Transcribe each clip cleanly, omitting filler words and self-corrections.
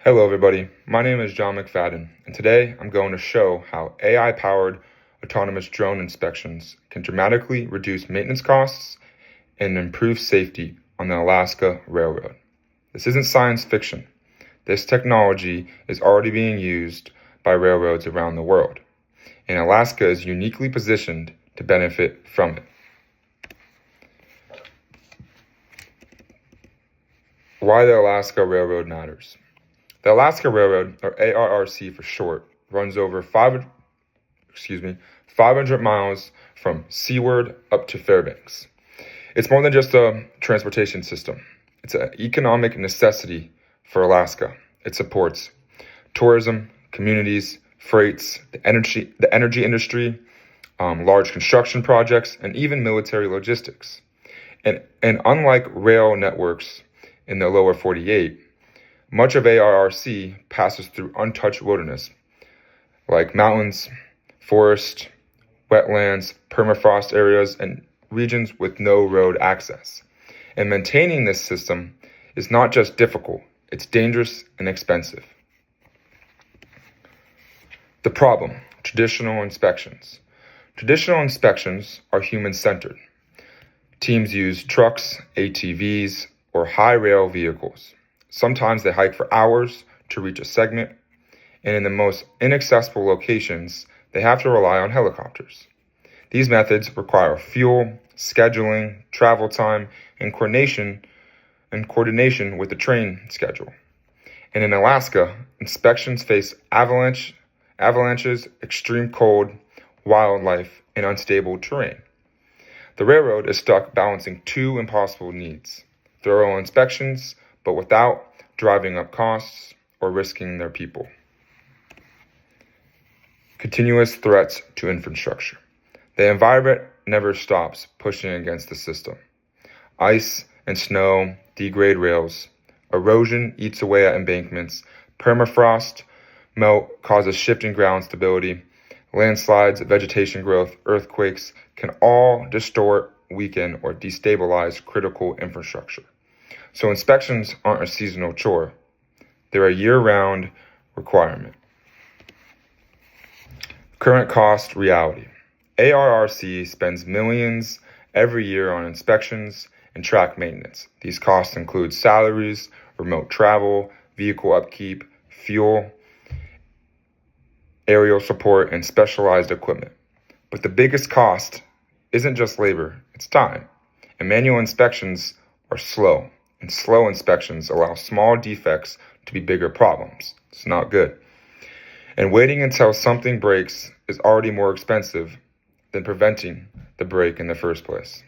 Hello everybody, my name is John McFadden, and today I'm going to show how AI-powered autonomous drone inspections can dramatically reduce maintenance costs and improve safety on the Alaska Railroad. This isn't science fiction. This technology is already being used by railroads around the world, and Alaska is uniquely positioned to benefit from it. Why the Alaska Railroad matters. The Alaska Railroad, or ARRC for short, runs over 500 miles from Seward up to Fairbanks. It's more than just a transportation system. It's an economic necessity for Alaska. It supports tourism, communities, freights, the energy industry, large construction projects, and even military logistics. And unlike rail networks in the lower 48, much of ARRC passes through untouched wilderness, like mountains, forest, wetlands, permafrost areas, and regions with no road access. And maintaining this system is not just difficult, it's dangerous and expensive. The problem: traditional inspections. Traditional inspections are human-centered. Teams use trucks, ATVs, or high rail vehicles. Sometimes they hike for hours to reach a segment, and in the most inaccessible locations, they have to rely on helicopters. These methods require fuel, scheduling, travel time, and coordination with the train schedule. And in Alaska, inspections face avalanches, extreme cold, wildlife, and unstable terrain. The railroad is stuck balancing two impossible needs: thorough inspections, but without driving up costs or risking their people. Continuous threats to infrastructure. The environment never stops pushing against the system. Ice and snow degrade rails. Erosion eats away at embankments. Permafrost melt causes shifting ground stability. Landslides, vegetation growth, earthquakes can all distort, weaken, or destabilize critical infrastructure. So inspections aren't a seasonal chore. They're a year-round requirement. Current cost reality. ARRC spends millions every year on inspections and track maintenance. These costs include salaries, remote travel, vehicle upkeep, fuel, aerial support, and specialized equipment. But the biggest cost isn't just labor, it's time. And manual inspections are slow. And slow inspections allow small defects to be bigger problems. It's not good. And waiting until something breaks is already more expensive than preventing the break in the first place.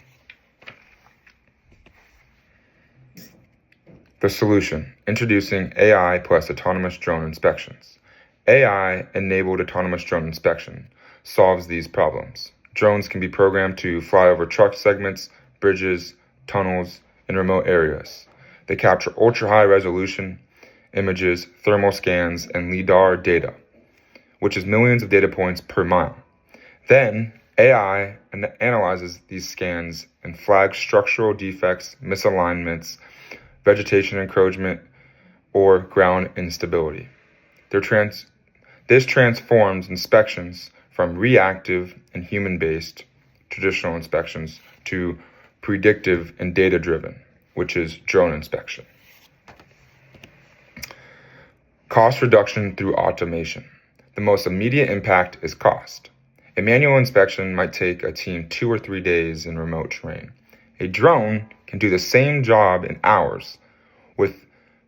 The solution: introducing AI plus autonomous drone inspections. AI-enabled autonomous drone inspection solves these problems. Drones can be programmed to fly over truck segments, bridges, tunnels, in remote areas. They capture ultra-high resolution images, thermal scans, and LiDAR data, which is millions of data points per mile. Then, AI analyzes these scans and flags structural defects, misalignments, vegetation encroachment, or ground instability. This transforms inspections from reactive and human-based traditional inspections to predictive and data-driven, which is drone inspection. Cost reduction through automation. The most immediate impact is cost. A manual inspection might take a team 2 or 3 days in remote terrain. A drone can do the same job in hours with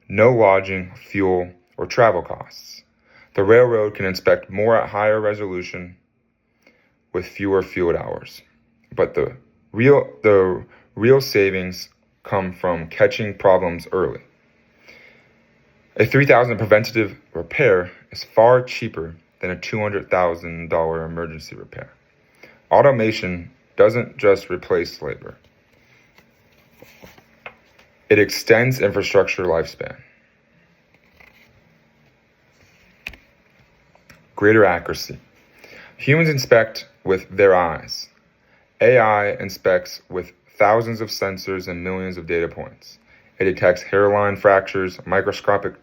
no lodging, fuel, or travel costs. The railroad can inspect more at higher resolution with fewer field hours. But the real savings come from catching problems early. A $3,000 preventative repair is far cheaper than a $200,000 emergency repair. Automation doesn't just replace labor. It extends infrastructure lifespan. Greater accuracy. Humans inspect with their eyes. AI inspects with thousands of sensors and millions of data points. It detects hairline fractures, microscopic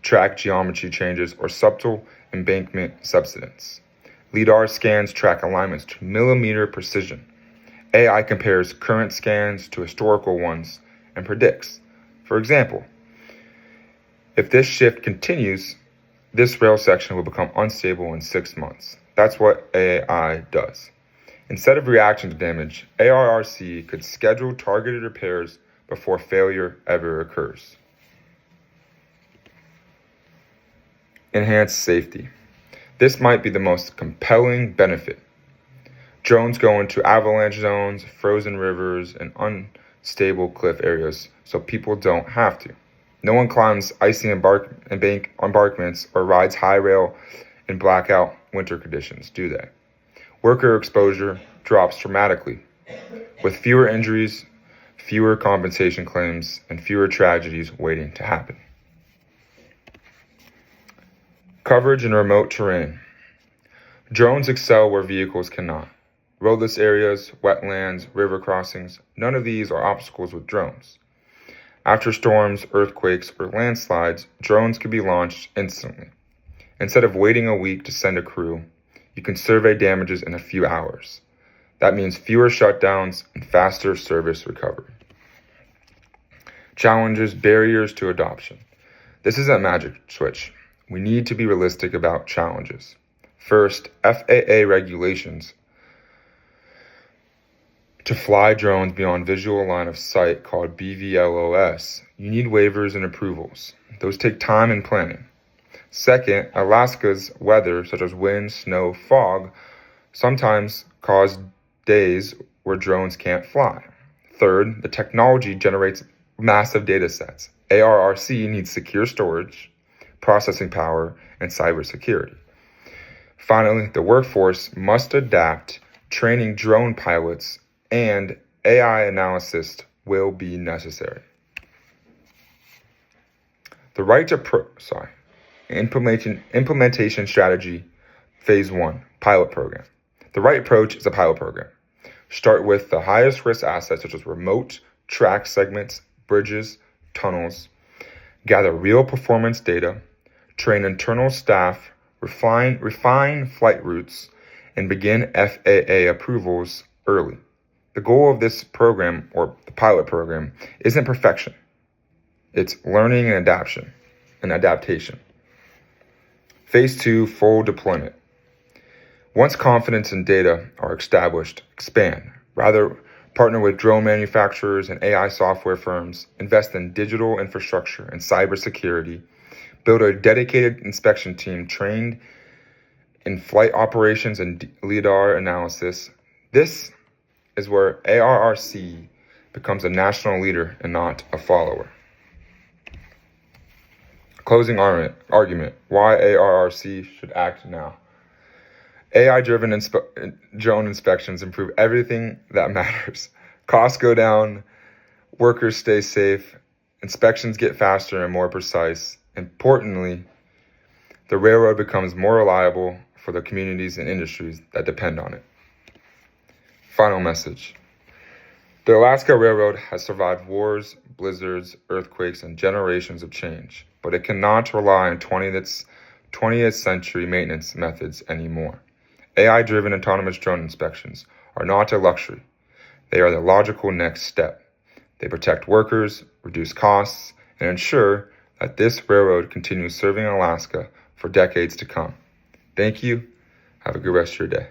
track geometry changes, or subtle embankment subsidence. LiDAR scans track alignments to millimeter precision. AI compares current scans to historical ones and predicts. For example, if this shift continues, this rail section will become unstable in 6 months. That's what AI does. Instead of reacting to damage, ARRC could schedule targeted repairs before failure ever occurs. Enhanced safety. This might be the most compelling benefit. Drones go into avalanche zones, frozen rivers, and unstable cliff areas so people don't have to. No one climbs icy embankments or rides high rail in blackout winter conditions, do they? Worker exposure drops dramatically, with fewer injuries, fewer compensation claims, and fewer tragedies waiting to happen. Coverage in remote terrain. Drones excel where vehicles cannot. Roadless areas, wetlands, river crossings, none of these are obstacles with drones. After storms, earthquakes, or landslides, drones can be launched instantly. Instead of waiting a week to send a crew, you can survey damages in a few hours. That means fewer shutdowns and faster service recovery. Challenges, barriers to adoption. This isn't a magic switch. We need to be realistic about challenges. First, FAA regulations to fly drones beyond visual line of sight, called BVLOS. You need waivers and approvals. Those take time and planning. Second, Alaska's weather, such as wind, snow, fog, sometimes cause days where drones can't fly. Third, the technology generates massive data sets. ARRC needs secure storage, processing power, and cybersecurity. Finally, the workforce must adapt. Training drone pilots and AI analysis will be necessary. The right implementation strategy, phase 1, pilot program. The right approach is a pilot program. Start with the highest risk assets such as remote track segments, bridges, tunnels. Gather real performance data, train internal staff, refine flight routes, and begin FAA approvals early. The goal of this program, or the pilot program, isn't perfection. It's learning and adaptation. Phase 2, full deployment. Once confidence and data are established, expand. Rather, partner with drone manufacturers and AI software firms, invest in digital infrastructure and cybersecurity, build a dedicated inspection team trained in flight operations and LiDAR analysis. This is where ARRC becomes a national leader and not a follower. Closing argument, why ARRC should act now. AI-driven drone inspections improve everything that matters. Costs go down, workers stay safe, inspections get faster and more precise. Importantly, the railroad becomes more reliable for the communities and industries that depend on it. Final message. The Alaska Railroad has survived wars, blizzards, earthquakes, and generations of change, but it cannot rely on 20th century maintenance methods anymore. AI-driven autonomous drone inspections are not a luxury. They are the logical next step. They protect workers, reduce costs, and ensure that this railroad continues serving Alaska for decades to come. Thank you. Have a good rest of your day.